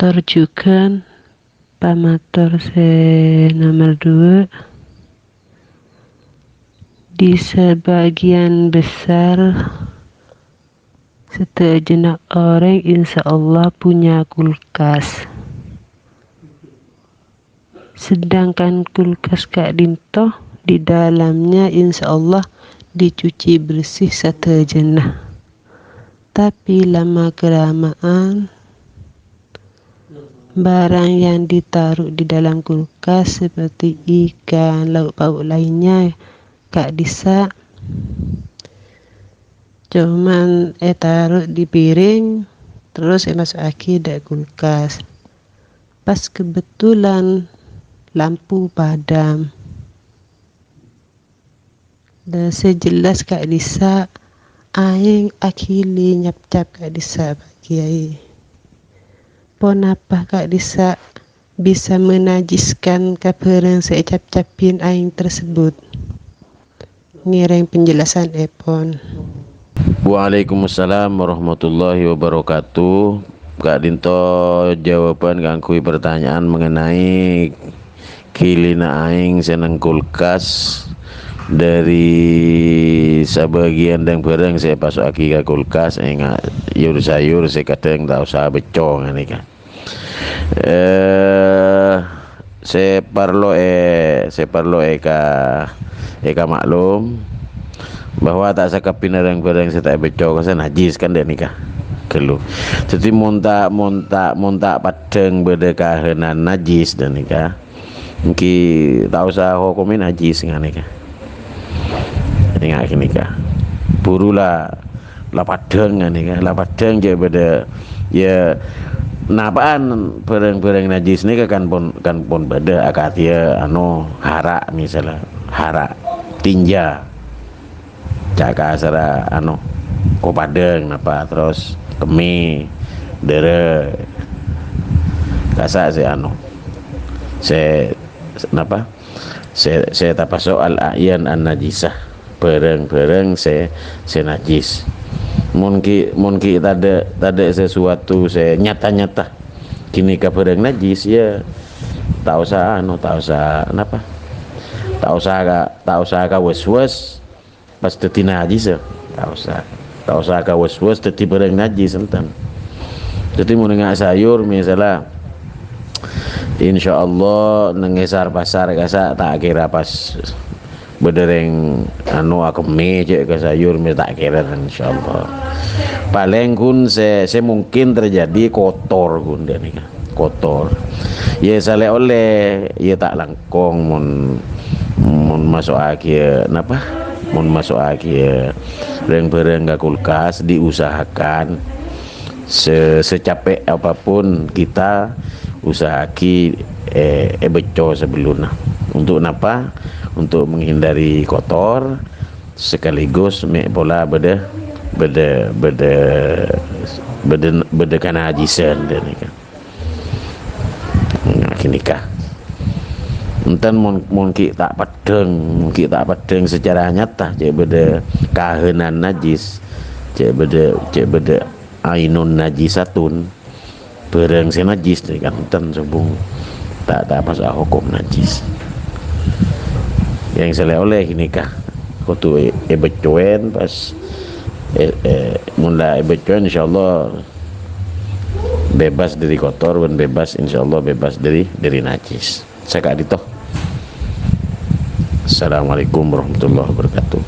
Torjukan pamator nomor 2, di sebagian besar sejenak orang insya Allah punya kulkas, sedangkan kulkas Kak Dinto di dalamnya insya Allah dicuci bersih sejenak, tapi lama kelamaan barang yang ditaruh di dalam kulkas seperti ikan, lauk pauk lainnya Kak Disa cuman taruh di piring terus masuk ke kulkas. Pas kebetulan lampu padam dan sejelas Kak Disa aing akili nyap-cap Kak Disa Pak Kiai. Ponapa Kak Disa bisa menajiskan kaperang seecap-capin aing tersebut? Ngireng penjelasan Epon. Waalaikumsalam warahmatullahi wabarakatuh. Kak Dinto jawaban gangkui pertanyaan mengenai kilina aing seneng kulkas dari sebagian dan barang saya pasok aki ke kulkas enggak sayur saya kadang tak usah becong ini kan. Saya perlu eka maklum bahwa tak sakapin barang saya tak becok saya najis kan dia nikah kelu. Jadi montak padeng berdekahanan najis dan nikah. Mungkin tak usah hukumin najis ngan nikah. Ingat nikah. Burulah lapadeng ngan nikah. Lapadeng je beda ya napaan barang-barang najis ni kan pun beda akatia hara misalnya hara tinja caka asara kopadeng apa terus kemi dere kasa saya saya tapa soal ayan an najisah barang-barang saya najis mungkin ada sesuatu saya nyata kini ke barang najis ya tak usah was-was pas teti najis ya tak usah ka was-was teti barang najis enten. Jadi mau nengak sayur misalnya insyaallah nengesar pasar kasa tak kira pas bedereng aku meje ke sayur tak kira insyaallah paling kun saya mungkin terjadi kotor kun dia nih kotor ya sale oleh ya tak langkong mun masuk akhir mun masuk akhir barang-barang ke kulkas diusahakan secapek apapun kita usahaki beco sebelumnya untuk menghindari kotor sekaligus pola beda kana hajisan dan nikah enten mungkin tak padeng secara nyata cek beda kahenan najis cek beda ainun najisatun barang najis kan enten sebung tak pas hukum najis yang saya oleh nikah kutu becoen pas mulai becoen insyaallah bebas dari kotor dan bebas insyaallah bebas dari najis. Saya Kak Dito. Assalamualaikum warahmatullahi wabarakatuh.